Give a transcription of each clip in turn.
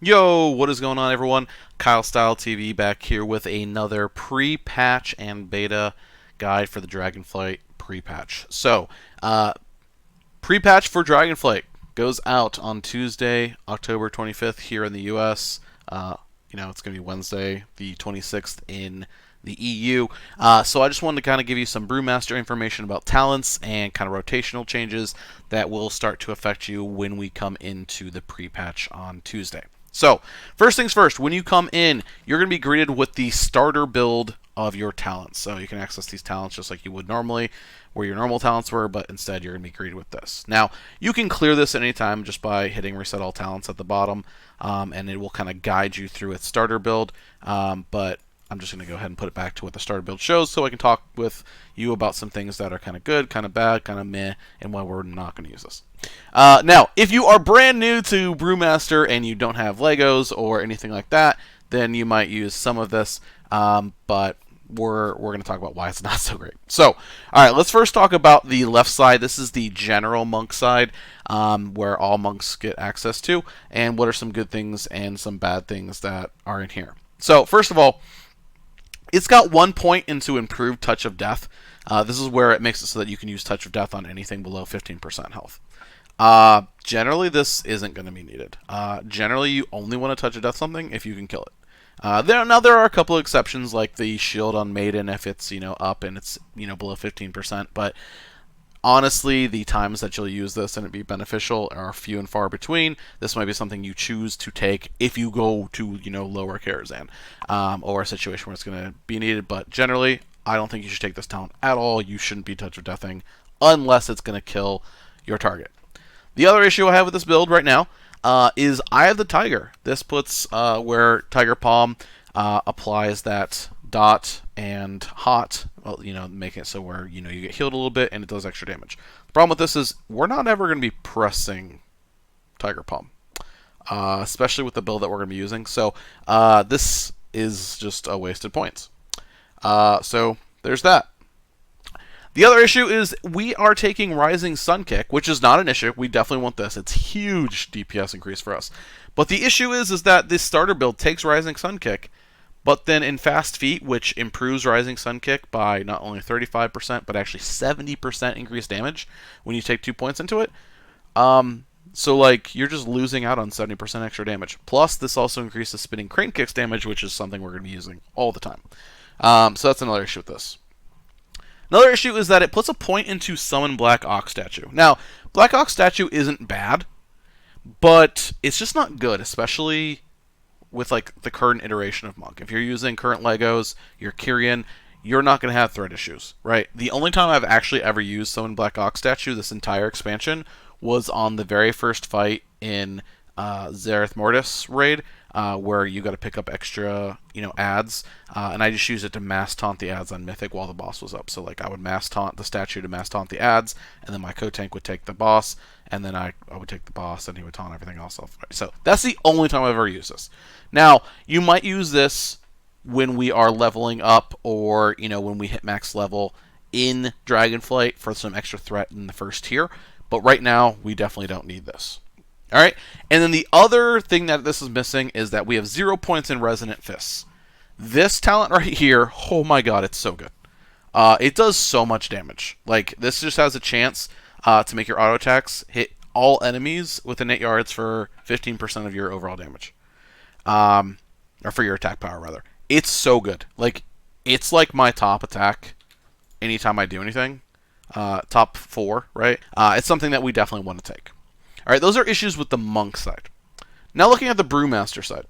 Yo, what is going on, everyone? Kyle Style TV back here with another pre-patch and beta guide for the Dragonflight pre-patch. Pre-patch for Dragonflight goes out on Tuesday, October 25th here in the US. It's going to be Wednesday, the 26th in the EU. So I just wanted to kind of give you some Brewmaster information about talents and kind of rotational changes that will start to affect you when we come into the pre-patch on Tuesday. So, first things first, when you come in, you're going to be greeted with the starter build of your talents. So you can access these talents just like you would normally, where your normal talents were, but instead you're going to be greeted with this. Now, you can clear this at any time just by hitting Reset All Talents at the bottom, and it will kind of guide you through its starter build, but I'm just going to go ahead and put it back to what the starter build shows so I can talk with you about some things that are kind of good, kind of bad, kind of meh, and why we're not going to use this. Now, if you are brand new to Brewmaster and you don't have Legos or anything like that, then you might use some of this, but we're going to talk about why it's not so great. So, all right, let's first talk about the left side. This is the general monk side, where all monks get access to, and what are some good things and some bad things that are in here. So, first of all, it's got 1 point into improved Touch of Death. This is where it makes it so that you can use Touch of Death on anything below 15% health. Generally, this isn't going to be needed. Generally, you only want to Touch of Death something if you can kill it. There are a couple of exceptions, like the shield on Maiden if it's up and it's below 15%. But honestly, the times that you'll use this and it be beneficial are few and far between. This might be something you choose to take if you go to lower Karazhan, or a situation where it's going to be needed. But generally, I don't think you should take this talent at all. You shouldn't be Touch of Deathing unless it's going to kill your target. The other issue I have with this build right now is Eye of the Tiger. This puts where Tiger Palm applies that dot and hot, making it so where you get healed a little bit and it does extra damage. The problem with this is we're not ever going to be pressing Tiger Palm, especially with the build that we're going to be using. So this is just a wasted points. So there's that. The other issue is we are taking Rising Sun Kick, which is not an issue. We definitely want this. It's huge DPS increase for us. But the issue is that this starter build takes Rising Sun Kick, but then in Fast Feet, which improves Rising Sun Kick by not only 35%, but actually 70% increased damage when you take 2 points into it. So you're just losing out on 70% extra damage. Plus, this also increases Spinning Crane Kick's damage, which is something we're going to be using all the time. So that's another issue with this. Another issue is that it puts a point into Summon Black Ox Statue. Now, Black Ox Statue isn't bad, but it's just not good, especially with the current iteration of Monk. If you're using current Legos, you're Kyrian, you're not going to have threat issues, right? The only time I've actually ever used Summon Black Ox Statue this entire expansion was on the very first fight in Zareth Mortis raid, where you got to pick up extra, ads, and I just used it to mass taunt the ads on Mythic while the boss was up. So I would mass taunt the statue to mass taunt the ads, and then my co-tank would take the boss, and then I would take the boss, and he would taunt everything else off. So that's the only time I've ever used this. Now, you might use this when we are leveling up, or when we hit max level in Dragonflight for some extra threat in the first tier. But right now, we definitely don't need this. All right, and then the other thing that this is missing is that we have 0 points in Resonant Fists. This talent right here, oh my god, it's so good. It does so much damage. This just has a chance to make your auto attacks hit all enemies within 8 yards for 15% of your overall damage. Or for your attack power, rather. It's so good. It's my top attack anytime I do anything. Top 4, right? It's something that we definitely want to take. All right, those are issues with the Monk side. Now looking at the Brewmaster side,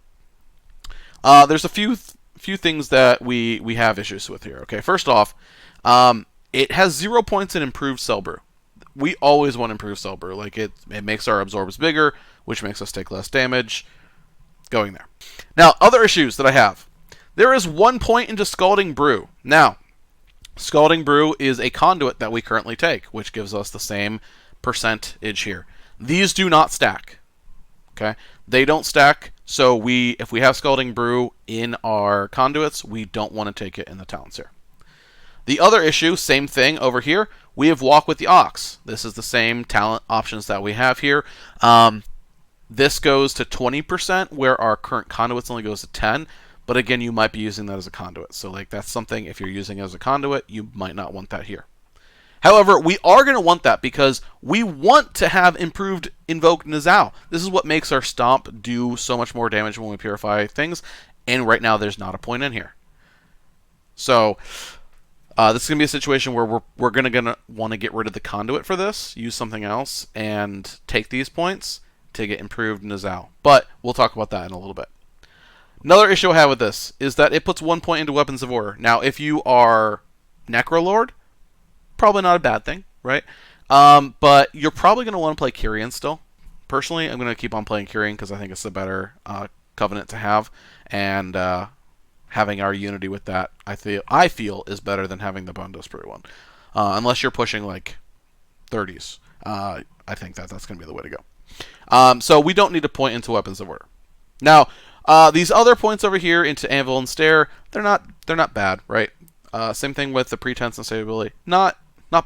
there's a few things that we have issues with here. Okay, first off, it has 0 points in improved Cell Brew. We always want improved Cell Brew. It makes our absorbs bigger, which makes us take less damage. Going there. Now, other issues that I have. There is 1 point into Scalding Brew. Now, Scalding Brew is a conduit that we currently take, which gives us the same percentage here. These do not stack. Okay? They don't stack, so if we have Scalding Brew in our conduits, we don't want to take it in the talents here. The other issue, same thing over here, we have Walk with the Ox. This is the same talent options that we have here. This goes to 20%, where our current conduits only goes to 10. But again, you might be using that as a conduit. So like that's something, if you're using it as a conduit, you might not want that here. However, we are going to want that because we want to have improved Invoke Nizal. This is what makes our Stomp do so much more damage when we purify things. And right now, there's not a point in here. So this is going to be a situation where we're going to want to get rid of the conduit for this, use something else, and take these points to get improved Nizal. But we'll talk about that in a little bit. Another issue I have with this is that it puts 1 point into Weapons of Order. Now, if you are Necrolord, probably not a bad thing, right? But you're probably going to want to play Kyrian still. Personally, I'm going to keep on playing Kyrian because I think it's a better covenant to have. And having our unity with that, I feel is better than having the Bone Dust Brew one. Unless you're pushing like 30s. I think that's going to be the way to go. So we don't need to point into Weapons of Order. Now, these other points over here into Anvil and Stair, they're not bad, right? Same thing with the Pretense and Stability. Not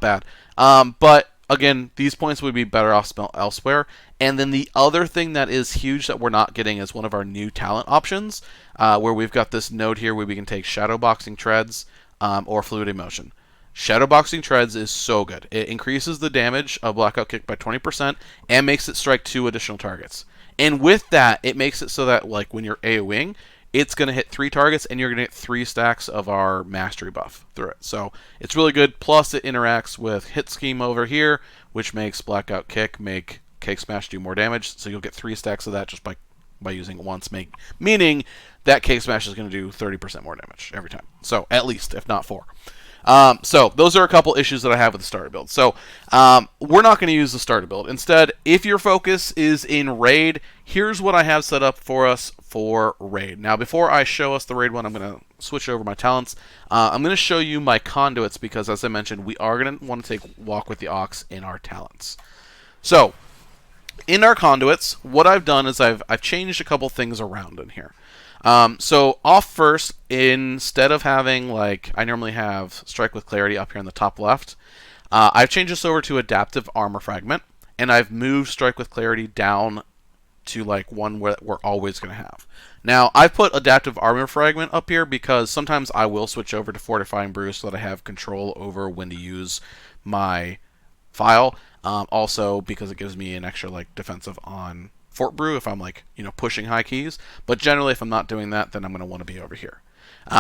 bad. But again, these points would be better off spent elsewhere. And then the other thing that is huge that we're not getting is one of our new talent options, where we've got this node here where we can take Shadowboxing Treads or Fluid Emotion. Shadowboxing Treads is so good. It increases the damage of Blackout Kick by 20% and makes it strike 2 additional targets. And with that, it makes it so that like when you're AoEing, it's going to hit 3 targets, and you're going to get 3 stacks of our Mastery buff through it. So it's really good. Plus, it interacts with Hit Scheme over here, which makes Blackout Kick make Cake Smash do more damage. So you'll get 3 stacks of that just by using it once, meaning that Cake Smash is going to do 30% more damage every time. So at least, if not 4. So those are a couple issues that I have with the starter build. So we're not going to use the starter build. Instead, if your focus is in Raid, here's what I have set up for us for Raid. Now, before I show us the Raid one, I'm going to switch over my talents. I'm going to show you my conduits because, as I mentioned, we are going to want to take Walk with the Ox in our talents. So in our conduits, what I've done is I've changed a couple things around in here. So off first, instead of having like I normally have Strike with Clarity up here in the top left, I've changed this over to Adaptive Armor Fragment, and I've moved Strike with Clarity down to like one where we're always going to have. Now I've put Adaptive Armor Fragment up here because sometimes I will switch over to Fortifying Brew so that I have control over when to use my file. Also because it gives me an extra like defensive on Fort Brew if I'm like, pushing high keys. But generally, if I'm not doing that, then I'm going to want to be over here.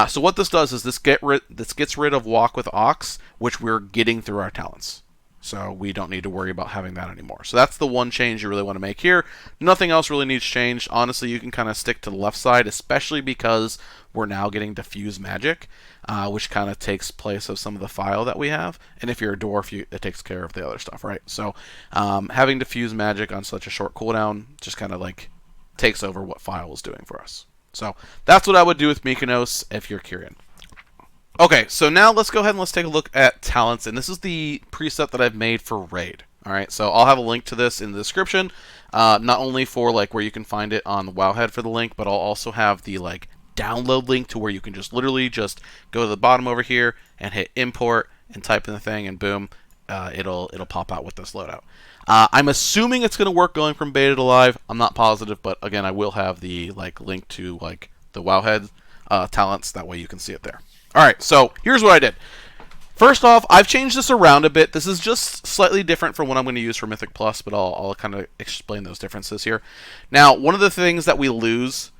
So what this does is this gets rid of Walk with Ox, which we're getting through our talents. So we don't need to worry about having that anymore. So that's the one change you really want to make here. Nothing else really needs changed. Honestly, you can kind of stick to the left side, especially because we're now getting Diffuse Magic, which kind of takes place of some of the file that we have. And if you're a dwarf, it takes care of the other stuff, right? So having Diffuse Magic on such a short cooldown just kind of like takes over what file is doing for us. So that's what I would do with Mykonos if you're Kyrian. Okay, so now let's go ahead and let's take a look at talents, and this is the preset that I've made for Raid. All right, so I'll have a link to this in the description, not only for like where you can find it on the Wowhead for the link, but I'll also have the like download link to where you can just literally just go to the bottom over here and hit import and type in the thing, and boom, it'll pop out with this loadout. I'm assuming it's going to work going from beta to live. I'm not positive, but again, I will have the like link to like the Wowhead talents. That way you can see it there. All right, so here's what I did. First off, I've changed this around a bit. This is just slightly different from what I'm going to use for Mythic Plus, but I'll kind of explain those differences here. Now, one of the things that we lose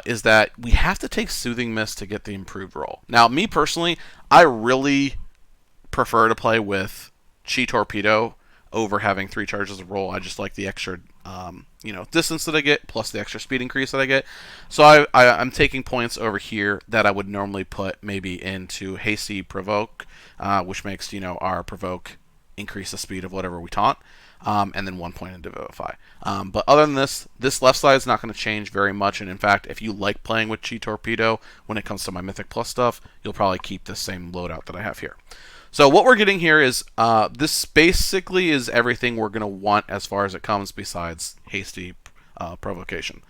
is that we have to take Soothing Mist to get the improved roll. Now, me personally, I really prefer to play with Chi Torpedo over having 3 charges of roll. I just like the extra distance that I get plus the extra speed increase that I get. So I'm taking points over here that I would normally put maybe into Hasty Provoke, which makes our Provoke increase the speed of whatever we taunt, and then 1 point into Vivify. But other than this left side is not going to change very much, and in fact, if you like playing with Chi Torpedo when it comes to my Mythic Plus stuff, you'll probably keep the same loadout that I have here. So what we're getting here is, this basically is everything we're going to want as far as it comes besides Hasty Provocation.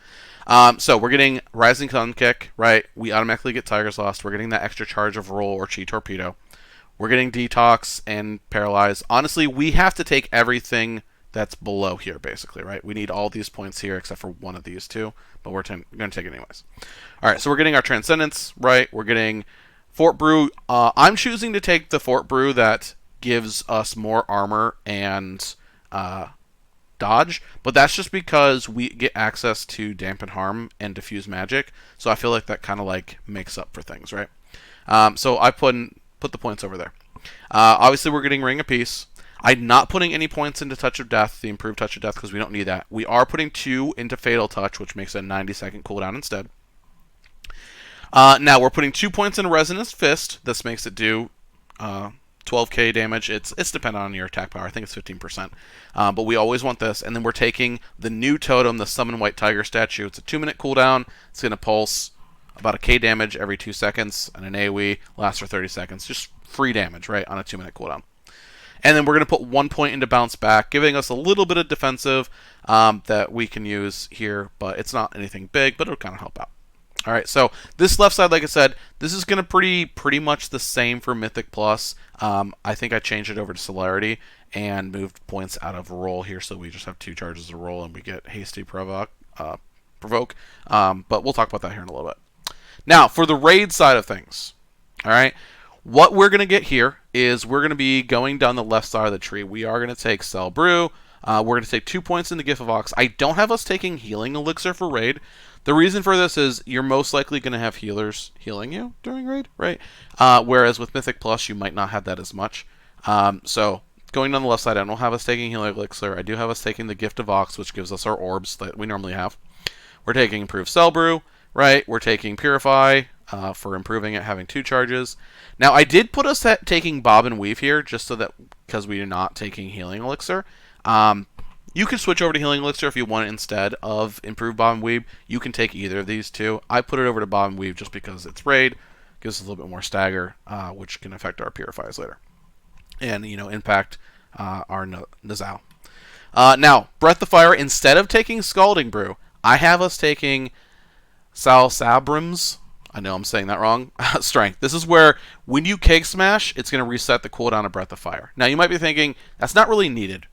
So we're getting Rising Sun Kick, right? We automatically get Tiger's Lost. We're getting that extra charge of Roll or Chi Torpedo. We're getting Detox and Paralyze. Honestly, we have to take everything that's below here, basically, right? We need all these points here except for one of these two, but we're going to take it anyways. All right, so we're getting our Transcendence, right? We're getting Fort Brew. I'm choosing to take the Fort Brew that gives us more armor and dodge, but that's just because we get access to Dampen Harm and Diffuse Magic, so I feel like that kind of like makes up for things, right? So I put the points over there. Obviously, we're getting Ring of Peace. I'm not putting any points into Touch of Death, the improved Touch of Death, because we don't need that. We are putting 2 into Fatal Touch, which makes a 90-second cooldown instead. Now, we're putting 2 points into Resonance Fist. This makes it do 12k damage. It's dependent on your attack power. I think it's 15%. But we always want this. And then we're taking the new totem, the Summon White Tiger statue. It's a 2-minute cooldown. It's going to pulse about a k damage every 2 seconds, and an AoE lasts for 30 seconds. Just free damage, right, on a 2-minute cooldown. And then we're going to put 1 point into Bounce Back, giving us a little bit of defensive that we can use here, but it's not anything big, but it'll kind of help out. All right, so this left side, like I said, this is going to pretty much the same for Mythic Plus. I think I changed it over to Celerity and moved points out of Roll here, so we just have 2 charges of Roll, and we get Hasty Provoke. But we'll talk about that here in a little bit. Now, for the raid side of things, all right, what we're going to get here is we're going to be going down the left side of the tree. We are going to take Cell Brew. We're going to take 2 points in the Gift of Ox. I don't have us taking Healing Elixir for raid. The reason for this is you're most likely going to have healers healing you during raid, right? Whereas with Mythic Plus, you might not have that as much. So going down the left side, I don't have us taking Healing Elixir. I do have us taking the Gift of Ox, which gives us our orbs that we normally have. We're taking Improved Cell Brew, right? We're taking Purify for improving it, having 2 charges. Now, I did put us at taking Bob and Weave here, just so that, because we are not taking Healing Elixir. You can switch over to Healing Elixir if you want it instead of Improved Bob and Weave. You can take either of these two. I put it over to Bob and Weave just because it's raid, gives us a little bit more stagger, which can affect our Purifies later. And, impact our Nazal. Now, Breath of Fire, instead of taking Scalding Brew, I have us taking Salsabrim's, I know I'm saying that wrong, Strength. This is where when you Cake Smash, it's going to reset the cooldown of Breath of Fire. Now, you might be thinking, that's not really needed.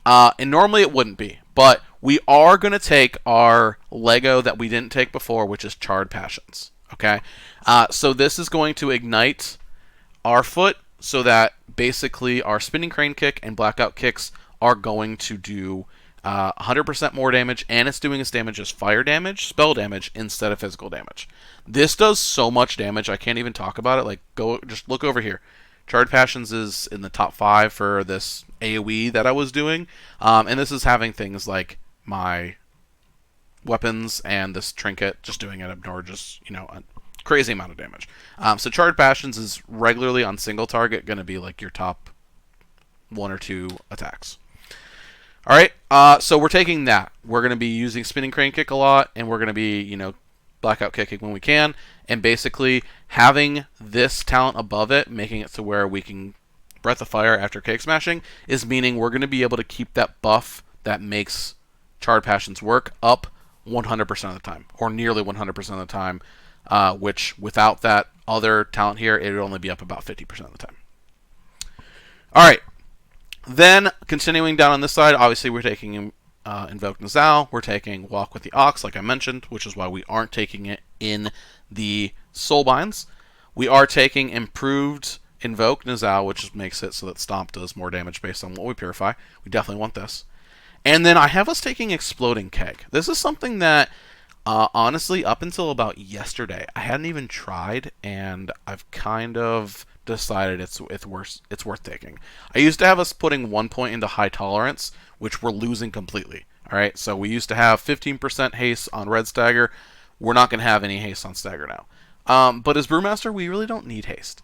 And normally it wouldn't be. But we are going to take our Lego that we didn't take before, which is Charred Passions. Okay? So this is going to ignite our foot so that basically our Spinning Crane Kick and Blackout Kicks are going to do 100% more damage, and it's doing its damage as fire damage, spell damage, instead of physical damage. This does so much damage, I can't even talk about it. Like, just look over here. Charred Passions is in the top 5 for this AoE that I was doing, and this is having things like my weapons and this trinket just doing an obnoxious, a crazy amount of damage. So Charred Passions is regularly on single target going to be like your top 1 or 2 attacks. All right, so we're taking that. We're going to be using Spinning Crane Kick a lot, and we're going to be, Blackout Kicking when we can, and basically having this talent above it, making it to where we can Breath of Fire after Cake Smashing, is meaning we're going to be able to keep that buff that makes Charred Passions work up 100% of the time, or nearly 100% of the time, which without that other talent here, it would only be up about 50% of the time. All right. Then, continuing down on this side, obviously we're taking Invoke Nazal. We're taking Walk with the Ox, like I mentioned, which is why we aren't taking it in the Soulbinds. We are taking Improved Invoke Nazal, which makes it so that Stomp does more damage based on what we purify. We definitely want this. And then I have us taking Exploding Keg. This is something that, honestly, up until about yesterday, I hadn't even tried, and I've kind of decided it's worth taking. I used to have us putting 1 point into High Tolerance, which we're losing completely. All right, so we used to have 15% haste on Red Stagger. We're not going to have any haste on Stagger now. But as Brewmaster, we really don't need haste.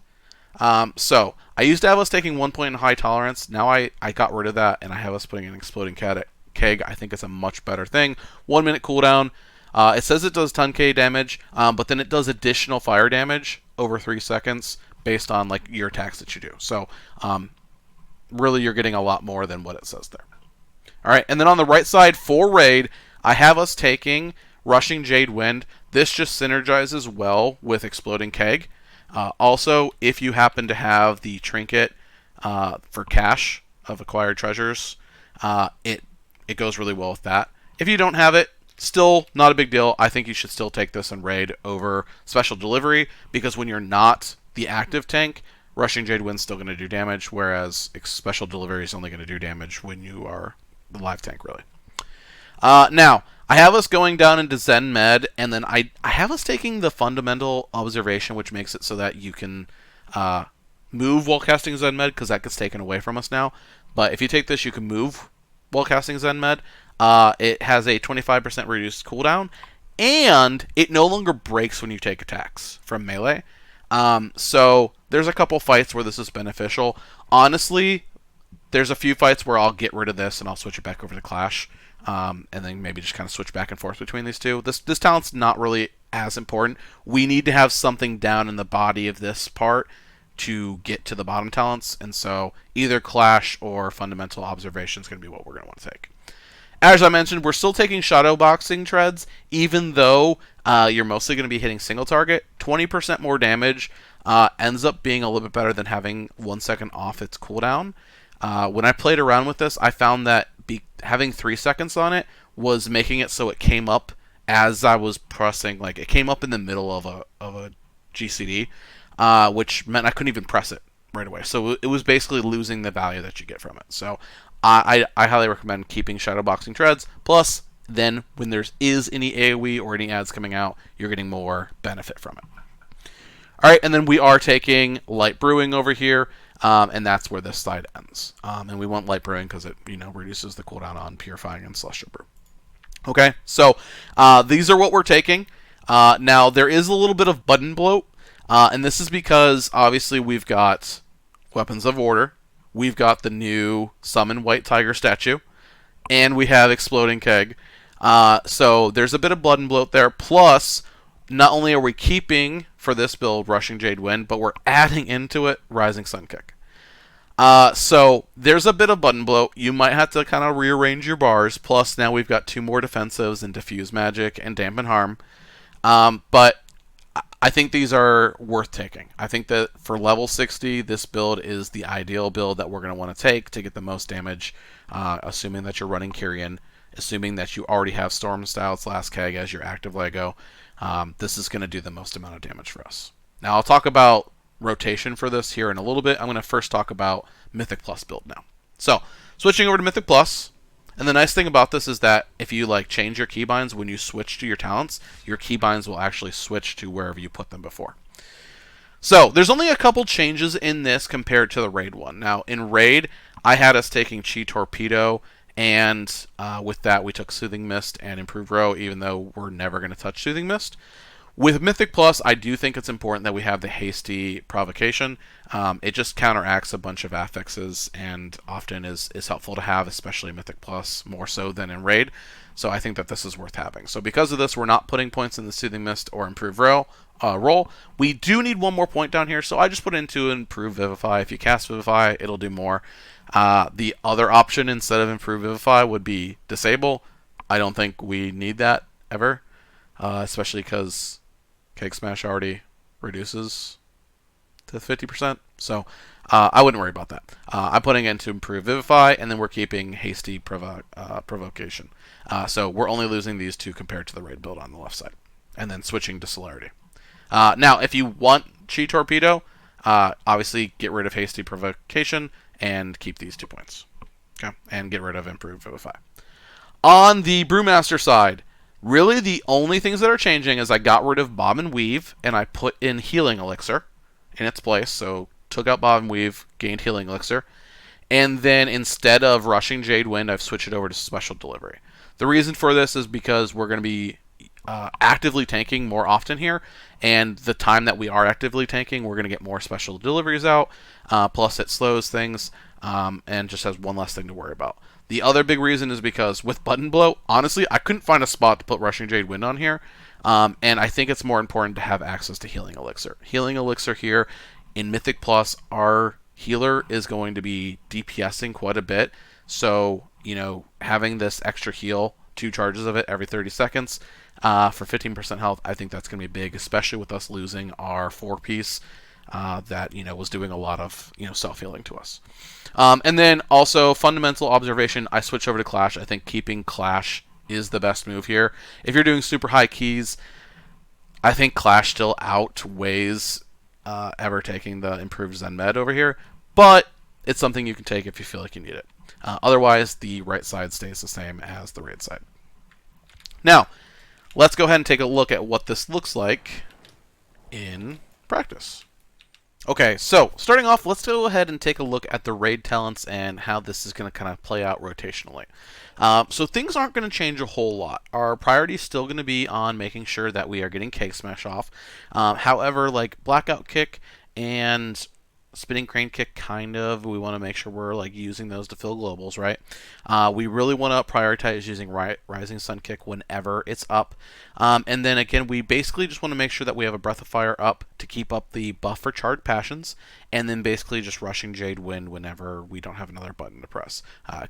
So I used to have us taking 1 point in High Tolerance. Now I got rid of that, and I have us putting an Exploding Keg. I think it's a much better thing. 1 minute cooldown. It says it does 10k damage, but then it does additional fire damage over 3 seconds based on like your attacks that you do. So really you're getting a lot more than what it says there. All right, and then on the right side for raid, I have us taking Rushing Jade Wind. This just synergizes well with Exploding Keg. Also, if you happen to have the trinket for cache of acquired treasures, It goes really well with that. If you don't have it, still not a big deal. I think you should still take this in raid over special delivery, because when you're not the active tank, Rushing Jade Wind's still going to do damage, whereas special delivery is only going to do damage when you are the live tank, really. Now, I have us going down into Zen Med, and then I have us taking the Fundamental Observation, which makes it so that you can move while casting Zen Med, because that gets taken away from us now. But if you take this, you can move while casting Zen Med. It has a 25% reduced cooldown, and it no longer breaks when you take attacks from melee. So there's a couple fights where this is beneficial. Honestly, there's a few fights where I'll get rid of this and I'll switch it back over to Clash, and then maybe just kind of switch back and forth between these two. This talent's not really as important. We need to have something down in the body of this part to get to the bottom talents, and so either Clash or Fundamental Observation is going to be what we're going to want to take. As I mentioned, we're still taking Shadow Boxing Treads, even though you're mostly going to be hitting single target. 20% more damage ends up being a little bit better than having 1 second off its cooldown. When I played around with this, I found that having 3 seconds on it was making it so it came up as I was pressing, like it came up in the middle of a GCD, which meant I couldn't even press it right away. So it was basically losing the value that you get from it. So I highly recommend keeping Shadowboxing Treads. Plus, then when there is any AoE or any ads coming out, you're getting more benefit from it. All right, and then we are taking Light Brewing over here, and that's where this slide ends. And we want Light Brewing because it reduces the cooldown on Purifying and Celestial Brew. Okay, so these are what we're taking. Now, there is a little bit of button bloat, and this is because, obviously, we've got Weapons of Order, we've got the new Summon White Tiger statue, and we have Exploding Keg. So there's a bit of blood and bloat there. Plus, not only are we keeping, for this build, Rushing Jade Wind, but we're adding into it Rising Sun Kick. So there's a bit of button bloat. You might have to kind of rearrange your bars. Plus, now we've got 2 more defensives in Diffuse Magic and Dampen Harm. But I think these are worth taking. I think that for level 60, this build is the ideal build that we're going to want to take to get the most damage, assuming that you're running Kyrian, assuming that you already have Storm Styles Last Keg as your active Lego. This is going to do the most amount of damage for us. Now, I'll talk about rotation for this here in a little bit. I'm going to first talk about Mythic Plus build now. So, switching over to Mythic Plus. And the nice thing about this is that if you change your keybinds when you switch to your talents, your keybinds will actually switch to wherever you put them before. So there's only a couple changes in this compared to the Raid one. Now in Raid, I had us taking Chi Torpedo, and with that we took Soothing Mist and Improved Row, even though we're never going to touch Soothing Mist. With Mythic Plus, I do think it's important that we have the Hasty Provocation. It just counteracts a bunch of affixes and often is helpful to have, especially Mythic Plus, more so than in Raid. So I think that this is worth having. So because of this, we're not putting points in the Soothing Mist or Improved Roll. We do need 1 more point down here, so I just put into Improve Vivify. If you cast Vivify, it'll do more. The other option instead of Improve Vivify would be Disable. I don't think we need that ever, especially because Cake Smash already reduces to 50%, so I wouldn't worry about that. I'm putting it into Improve Vivify, and then we're keeping Hasty Provocation. So we're only losing these 2 compared to the Raid build on the left side, and then switching to Celerity. Now, if you want Chi Torpedo, obviously get rid of Hasty Provocation and keep these 2 points. Okay, and get rid of Improve Vivify. On the Brewmaster side, really the only things that are changing is I got rid of Bob and Weave, and I put in Healing Elixir in its place. So took out Bob and Weave, gained Healing Elixir. And then instead of Rushing Jade Wind, I've switched it over to Special Delivery. The reason for this is because we're going to be actively tanking more often here, and the time that we are actively tanking, we're going to get more Special Deliveries out, plus it slows things, and just has one less thing to worry about. The other big reason is because with Button Bloat, honestly, I couldn't find a spot to put Rushing Jade Wind on here, and I think it's more important to have access to Healing Elixir. Healing Elixir here in Mythic Plus, our healer is going to be DPSing quite a bit, so, having this extra heal, 2 charges of it every 30 seconds, for 15% health, I think that's going to be big, especially with us losing our 4-piece that was doing a lot of self-healing to us. And then also fundamental observation, I switch over to Clash. I think keeping Clash is the best move here. If you're doing super high keys, I think Clash still outweighs ever taking the improved Zen Med over here, but it's something you can take if you feel like you need it. Otherwise, the right side stays the same as the raid side. Now, let's go ahead and take a look at what this looks like in practice. Okay, so starting off, let's go ahead and take a look at the raid talents and how this is going to kind of play out rotationally. So things aren't going to change a whole lot. Our priority is still going to be on making sure that we are getting Cake Smash off. However, like Blackout Kick and Spinning Crane Kick, kind of, we want to make sure we're like using those to fill globals, right? We really want to prioritize using Rising Sun Kick whenever it's up. And then again, we basically just want to make sure that we have a Breath of Fire up to keep up the buff for Charred Passions, and then basically just Rushing Jade Wind whenever we don't have another button to press.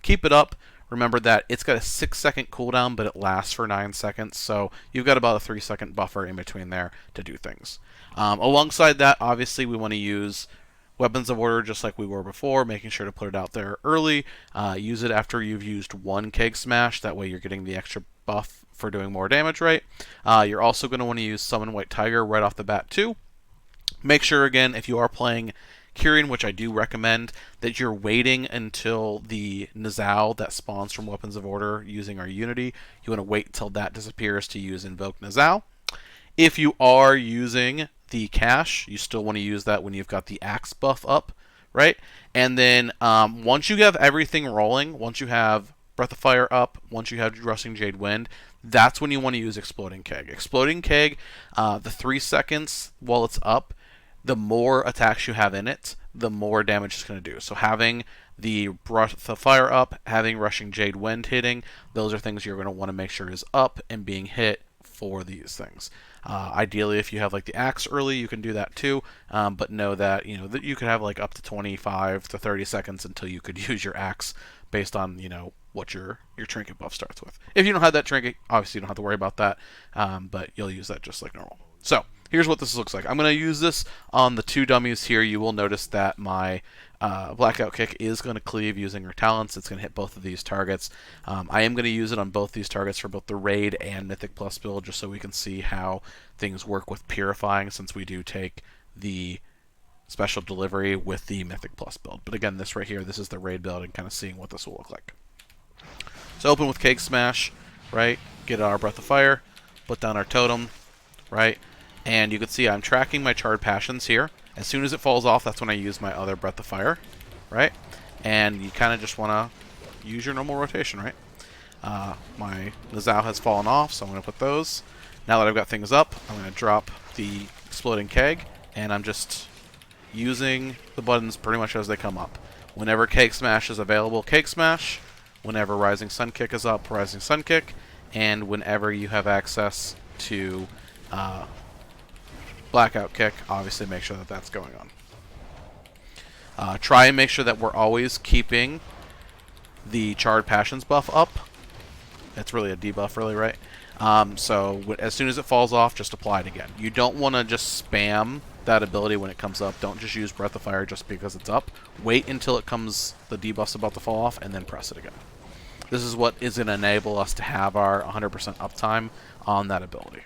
Keep it up. Remember that it's got a 6-second cooldown, but it lasts for 9 seconds, so you've got about a 3-second buffer in between there to do things. Alongside that, obviously, we want to use Weapons of Order just like we were before, making sure to put it out there early. Use it after you've used one Keg Smash, that way you're getting the extra buff for doing more damage, right? You're also going to want to use Summon White Tiger right off the bat too. Make sure, again, if you are playing Kyrian, which I do recommend, that you're waiting until the Nizal that spawns from Weapons of Order using our Unity. You want to wait until that disappears to use Invoke Nizal. If you are using the Cash, you still want to use that when you've got the Axe buff up, right? And then once you have everything rolling, once you have Breath of Fire up, once you have Rushing Jade Wind, that's when you want to use Exploding Keg. Exploding Keg, the 3 seconds while it's up, the more attacks you have in it, the more damage it's going to do. So having the Breath of Fire up, having Rushing Jade Wind hitting, those are things you're going to want to make sure is up and being hit for these things. Ideally, if you have like the Axe early, you can do that too, but know that that you could have like up to 25 to 30 seconds until you could use your Axe based on what your trinket buff starts with. If you don't have that trinket, obviously you don't have to worry about that, but you'll use that just like normal. So here's what this looks like. I'm going to use this on the 2 dummies here. You will notice that my Blackout Kick is going to cleave using her talents. It's going to hit both of these targets. I am going to use it on both these targets for both the Raid and Mythic Plus build, just so we can see how things work with Purifying, since we do take the special delivery with the Mythic Plus build. But again, this right here, this is the Raid build, and kind of seeing what this will look like. So open with Cake Smash, right? Get our Breath of Fire, put down our Totem, right? And you can see I'm tracking my Charred Passions here. As soon as it falls off, that's when I use my other Breath of Fire, right? And you kind of just want to use your normal rotation, right? My Nizal has fallen off, so I'm going to put those. Now that I've got things up, I'm going to drop the Exploding Keg, and I'm just using the buttons pretty much as they come up. Whenever Cake Smash is available, Cake Smash. Whenever Rising Sun Kick is up, Rising Sun Kick. And whenever you have access to Blackout Kick, obviously make sure that that's going on. Try and make sure that we're always keeping the Charred Passions buff up. It's really a debuff, really, right? So as soon as it falls off, just apply it again. You don't want to just spam that ability when it comes up. Don't just use Breath of Fire just because it's up. Wait until it comes, the debuff's about to fall off, and then press it again. This is what is going to enable us to have our 100% uptime on that ability.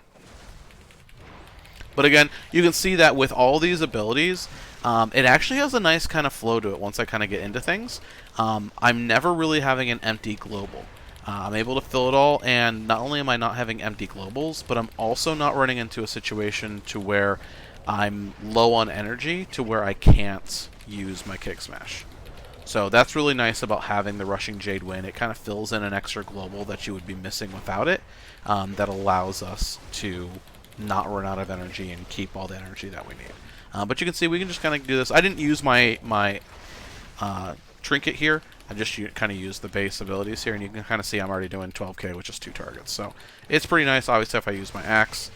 But again, you can see that with all these abilities, it actually has a nice kind of flow to it once I kind of get into things. I'm never really having an empty global. I'm able to fill it all, and not only am I not having empty globals, but I'm also not running into a situation to where I'm low on energy to where I can't use my Kick Smash. So that's really nice about having the Rushing Jade Wind. It kind of fills in an extra global that you would be missing without it. That allows us to not run out of energy and keep all the energy that we need. But you can see we can just kind of do this. I didn't use my trinket here. I just kind of used the base abilities here, and you can kind of see I'm already doing 12k with just 2 targets. So it's pretty nice. Obviously, if I use my Axe,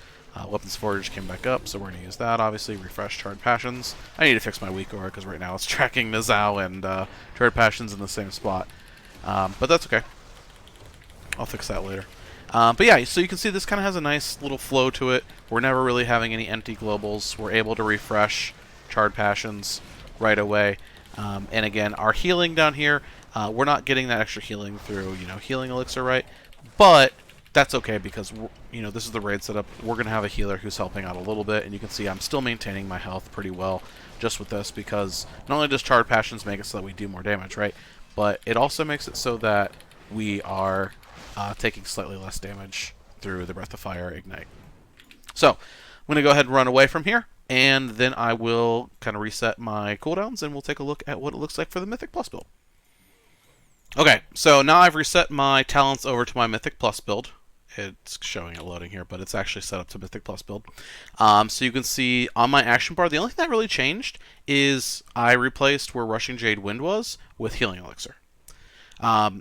Weapons of Order just came back up, so we're going to use that, obviously. Refresh Charred Passions. I need to fix my weak aura, because right now it's tracking Nizal and Charred Passions in the same spot. But that's okay. I'll fix that later. But yeah, so you can see this kind of has a nice little flow to it. We're never really having any empty globals. We're able to refresh Charred Passions right away. And again, our healing down here, we're not getting that extra healing through, healing elixir, right? But that's okay because, this is the raid setup. We're going to have a healer who's helping out a little bit, and you can see I'm still maintaining my health pretty well just with this because not only does Charred Passions make it so that we do more damage, right? But it also makes it so that we are taking slightly less damage through the Breath of Fire Ignite. So, I'm going to go ahead and run away from here, and then I will kind of reset my cooldowns, and we'll take a look at what it looks like for the Mythic Plus build. Okay, so now I've reset my talents over to my Mythic Plus build. It's showing it loading here, but it's actually set up to Mythic Plus build. So you can see on my action bar, the only thing that really changed is I replaced where Rushing Jade Wind was with Healing Elixir.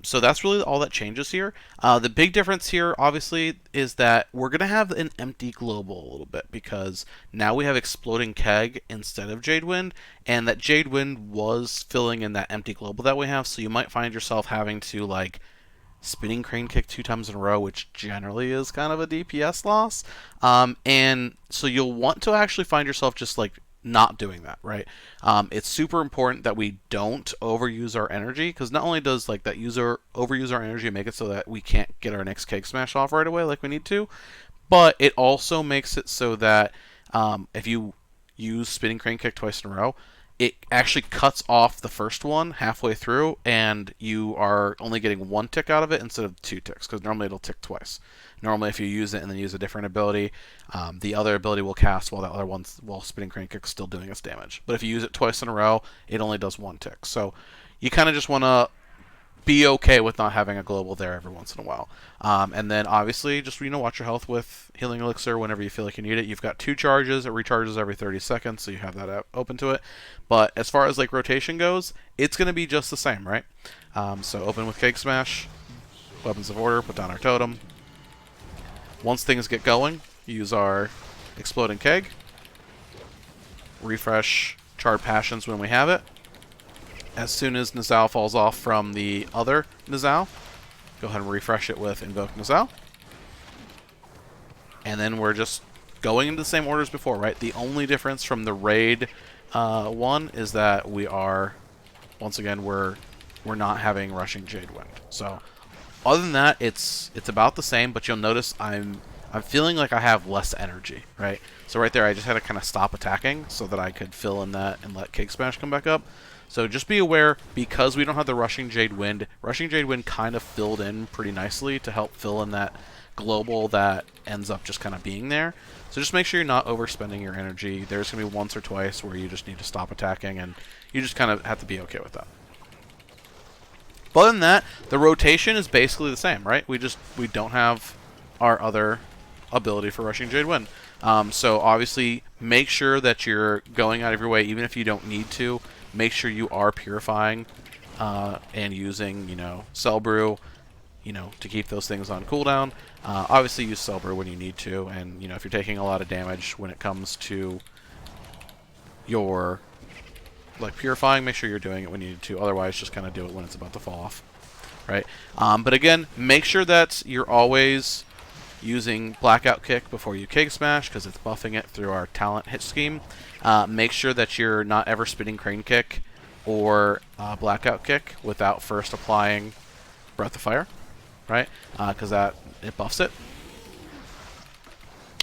So that's really all that changes here. The big difference here, obviously, is that we're going to have an empty global a little bit because now we have Exploding Keg instead of Jade Wind, and that Jade Wind was filling in that empty global that we have, so you might find yourself having to, like, Spinning Crane Kick 2 times in a row, which generally is kind of a DPS loss. And so you'll want to actually find yourself just, like, not doing that, right? It's super important that we don't overuse our energy, because not only does like that overuse our energy and make it so that we can't get our next Cake Smash off right away like we need to, but it also makes it so that if you use Spinning Crane Kick twice in a row, it actually cuts off the first one halfway through, and you are only getting 1 tick out of it instead of 2 ticks, because normally it'll tick twice. Normally, if you use it and then use a different ability, the other ability will cast while Spinning Crane Kick's still doing its damage. But if you use it twice in a row, it only does 1 tick. So you kind of just want to be okay with not having a global there every once in a while. And then obviously just watch your health with Healing Elixir whenever you feel like you need it. You've got 2 charges. It recharges every 30 seconds, so you have that open to it. But as far as like rotation goes, it's going to be just the same, right? So open with Cake Smash, Weapons of Order, put down our totem. Once things get going, use our Exploding Keg. Refresh Charred Passions when we have it. As soon as Nizal falls off from the other Nizal, go ahead and refresh it with Invoke Nizal. And then we're just going into the same order as before, right? The only difference from the raid one is that we are, once again, we're not having Rushing Jade Wind. So other than that, it's about the same, but you'll notice I'm feeling like I have less energy, right? So right there, I just had to kind of stop attacking so that I could fill in that and let Cake Smash come back up. So just be aware, because we don't have the Rushing Jade Wind kind of filled in pretty nicely to help fill in that global that ends up just kind of being there. So just make sure you're not overspending your energy. There's going to be once or twice where you just need to stop attacking, and you just kind of have to be okay with that. But other than that, the rotation is basically the same, right? We don't have our other ability for Rushing Jade Wind. So obviously, make sure that you're going out of your way, even if you don't need to. Make sure you are purifying and using, Cell Brew, to keep those things on cooldown. Obviously, use Cell Brew when you need to, and if you're taking a lot of damage when it comes to your purifying, make sure you're doing it when you need to. Otherwise, just kind of do it when it's about to fall off, right? But again, make sure that you're always using Blackout Kick before you Cake Smash, because it's buffing it through our talent hit scheme. Make sure that you're not ever Spinning Crane Kick or Blackout Kick without first applying Breath of Fire, right? Because it buffs it.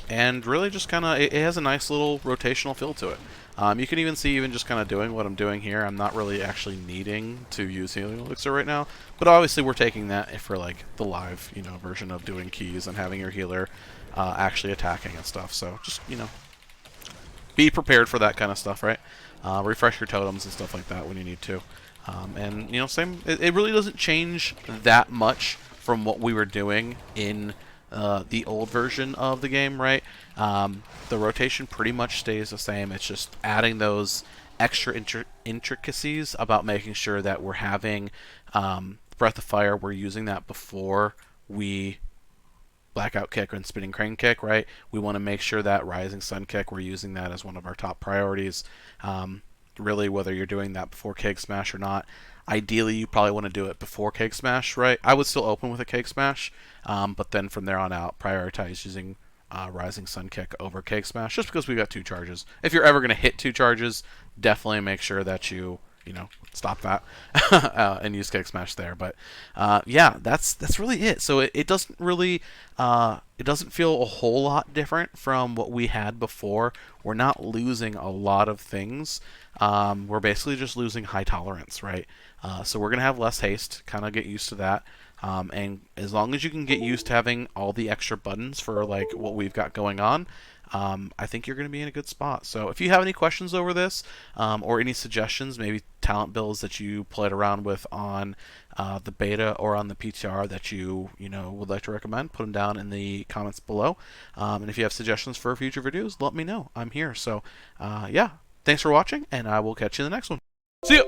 And really just kind of, it has a nice little rotational feel to it. You can even see just kind of doing what I'm doing here. I'm not really actually needing to use Healing Elixir right now, but obviously we're taking that for the live, version of doing keys and having your healer actually attacking and stuff. So just, be prepared for that kind of stuff, right? Refresh your totems and stuff like that when you need to. And, same, it really doesn't change that much from what we were doing in the old version of the game, right? The rotation pretty much stays the same. It's just adding those extra intricacies about making sure that we're having Breath of Fire. We're using that before we Blackout Kick and Spinning Crane Kick, right? We want to make sure that Rising Sun Kick, we're using that as one of our top priorities. Really, whether you're doing that before Cake Smash or not, ideally you probably want to do it before Cake Smash, right? I would still open with a Cake Smash, but then from there on out, prioritize using Rising Sun Kick over Cake Smash, just because we got 2 charges. If you're ever going to hit 2 charges, definitely make sure that you stop that and use Cake Smash there. But yeah, that's really it. So it doesn't really it doesn't feel a whole lot different from what we had before. We're not losing a lot of things. We're basically just losing high tolerance, right? So we're gonna have less haste. Kind of get used to that. And as long as you can get used to having all the extra buttons for like what we've got going on, I think you're going to be in a good spot. So if you have any questions over this, or any suggestions, maybe talent builds that you played around with on the beta or on the PTR that you would like to recommend, put them down in the comments below. And if you have suggestions for future videos, let me know. I'm here. So yeah, thanks for watching, and I will catch you in the next one. See ya!